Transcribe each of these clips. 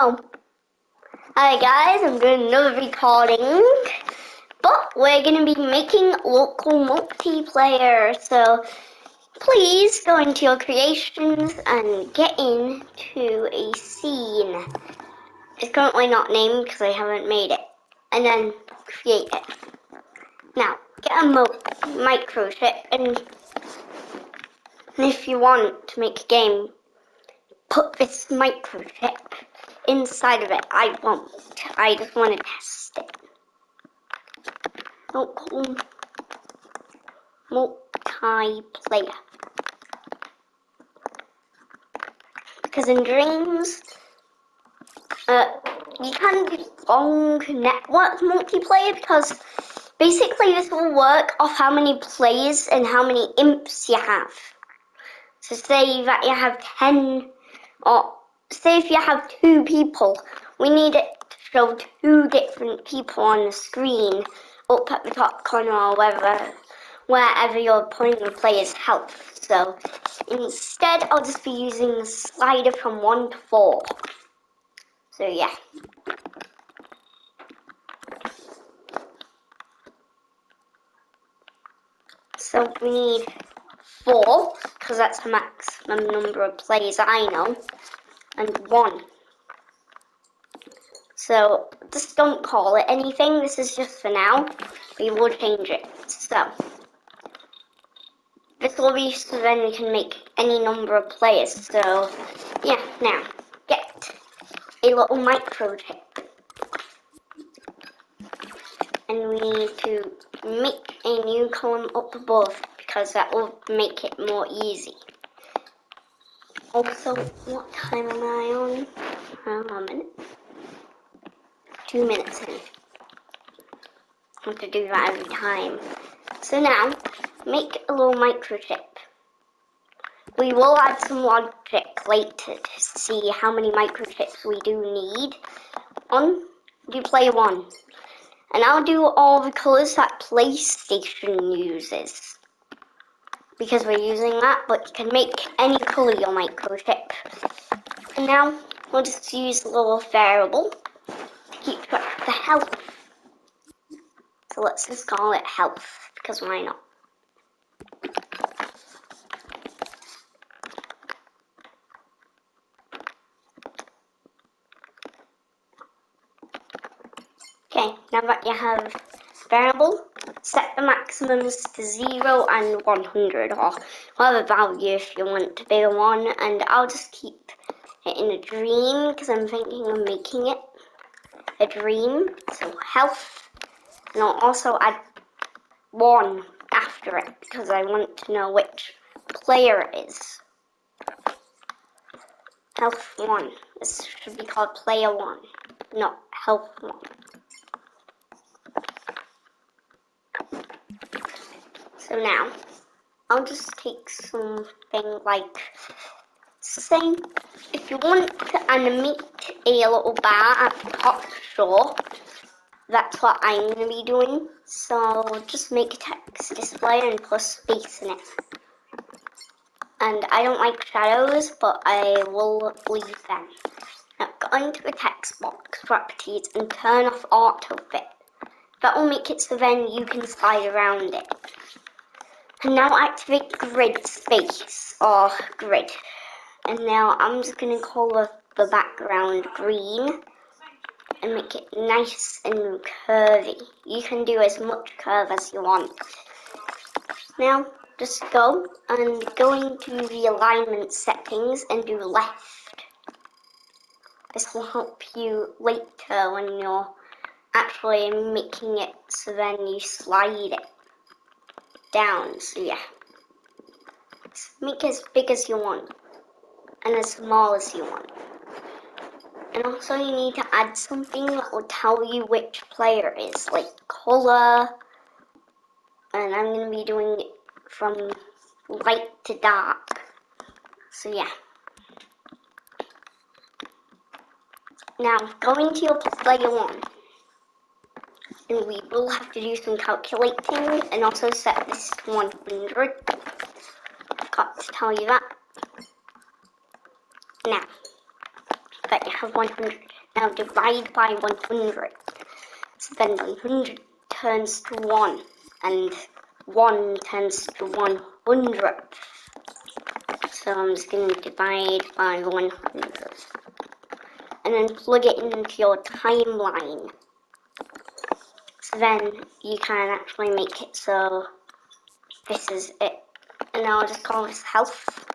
Oh, hi guys, I'm doing another recording, but we're going to be making local multiplayer, so please go into your creations and get into a scene. It's currently not named because I haven't made it, and then create it. Now, get a microchip, and if you want to make a game, put this microchip inside of it. I won't. I just want to test it. Local multiplayer. Because in Dreams, you can do long network multiplayer because basically this will work off how many players and how many imps you have. So say that you have 10, or say if you have 2 people, we need it to show 2 different people on the screen up at the top corner or wherever you're putting the player's health. So instead, I'll just be using the slider from 1 to 4. So yeah. So we need 4, because that's the maximum number of players I know, and 1. So just don't call it anything, this is just for now. We will change it. So this will be so then we can make any number of players. So yeah, now get a little microchip. And we need to make a new column up above because that will make it more easy. Also, what time am I on? A minute. 2 minutes in. I have to do that every time. So now, make a little microchip. We will add some logic later to see how many microchips we do need on do player 1. And I'll do all the colours that PlayStation uses. Because we're using that, but you can make any colour your microchip. And now, we'll just use a little variable to keep track of the health. So let's just call it health, because why not? Okay, now that you have variable, set the maximums to 0 and 100, or whatever value if you want to be 1, and I'll just keep it in a dream, because I'm thinking of making it a dream, so health, and I'll also add 1 after it, because I want to know which player it is. Health 1, this should be called player 1, not health 1. So now, I'll just take something like, say, if you want to animate a little bar at the top, sure, that's what I'm going to be doing. So just make a text display and put space in it. And I don't like shadows, but I will leave them. Now go into the text box properties and turn off autofit. That will make it so then you can slide around it. And now activate grid space, or grid. And now I'm just going to color the background green and make it nice and curvy. You can do as much curve as you want. Now just go into the alignment settings and do left. This will help you later when you're actually making it so then you slide it down. So yeah, make it as big as you want and as small as you want. And also you need to add something that will tell you which player is, like color, and I'm going to be doing it from light to dark. So yeah. Now go into your player 1. And we will have to do some calculating and also set this to 100. Got to tell you that. Now that you have 100, Now divide by 100. So then 100 turns to 1, and 1 turns to 100. So I'm just going to divide by 100. And then plug it into your timeline. So then you can actually make it so this is it. And now I'll just call this health.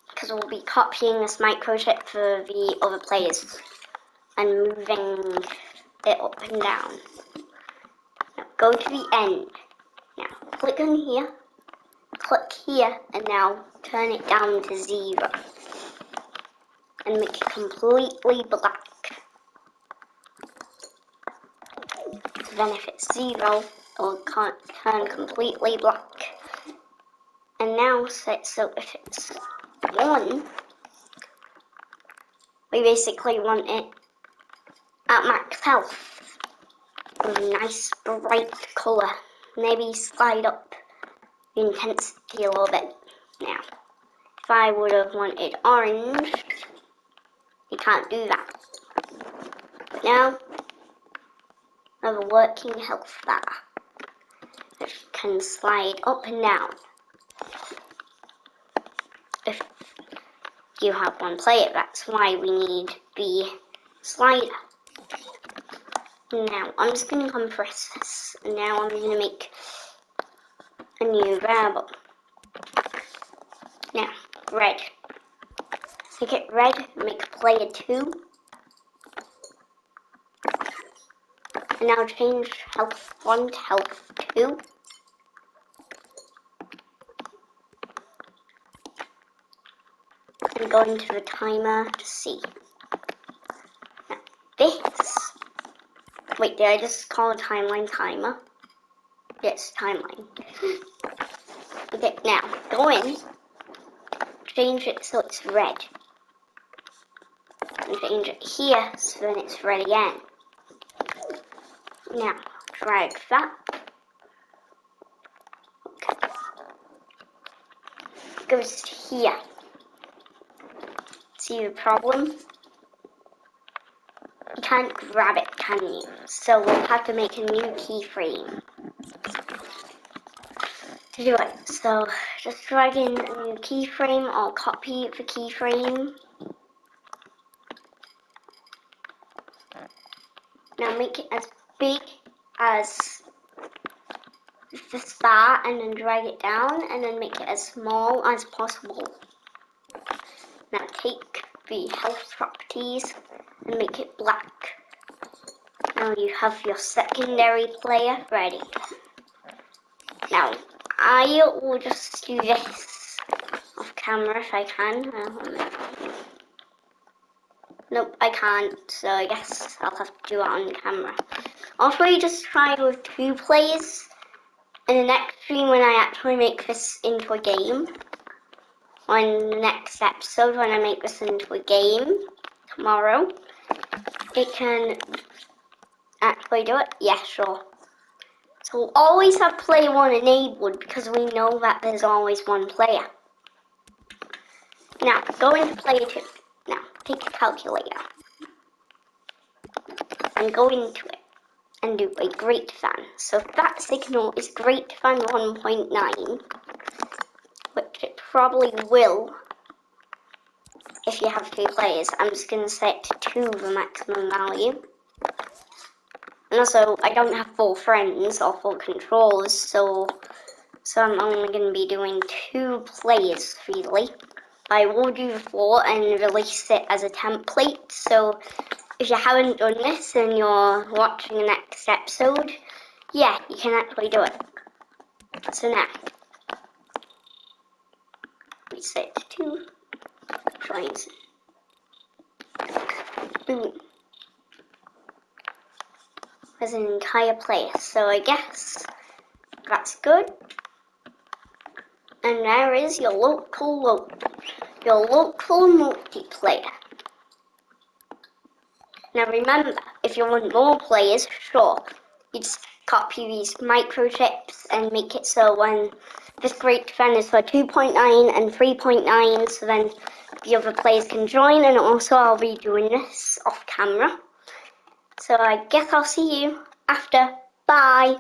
Because we'll be copying this microchip for the other players and moving it up and down. Now go to the end. Now click on here, click here, and now turn it down to 0 and make it completely black. So then if it's 0, it'll turn completely black. And now set so if it's 1, we basically want it at max health with a nice bright colour. Maybe slide up the intensity a little bit. Now, if I would have wanted orange, you can't do that. But now, I have a working health bar that can slide up and down. If you have one player, that's why we need the slider. Now, I'm just going to compress this. Now I'm going to make a new variable. Now, red. Make it red, make player 2. And now change health 1 to health 2. And go into the timer to see. Now, this. Wait, did I just call a timeline timer? Yes, timeline. Okay, now go in. Change it so it's red. And change it here so then it's red again. Now, drag that. Okay. Goes to here. See the problem? You can't grab it, can you? So we'll have to make a new keyframe to do it. So just drag in a new keyframe or copy the keyframe. Now make it as big as the star and then drag it down and then make it as small as possible. Now take the health properties and make it black. Now you have your secondary player ready. Now I will just do this off camera if I can. Nope, I can't, so I guess I'll have to do it on camera. I'll probably just try with 2 players in the next stream when I actually make this into a game. Or in the next episode when I make this into a game tomorrow. It can actually do it? Yeah, sure. So we'll always have player 1 enabled because we know that there's always 1 player. Now, go into player 2. Now, take a calculator and go into it and do a great fan. So if that signal is great fan 1.9, which it probably will if you have 2 players, I'm just going to set it to 2 the maximum value. And also, I don't have full friends or full controllers, so I'm only going to be doing 2 players freely. I will do 4 and release it as a template, so if you haven't done this and you're watching the next episode, yeah, you can actually do it. So now, we set to 2, joins, boom. There's an entire player, so I guess that's good. And there is your local multiplayer. Now remember, if you want more players, sure, you just copy these microchips and make it so when this great fan is for 2.9 and 3.9, so then the other players can join, and also I'll be doing this off camera. So I guess I'll see you after. Bye!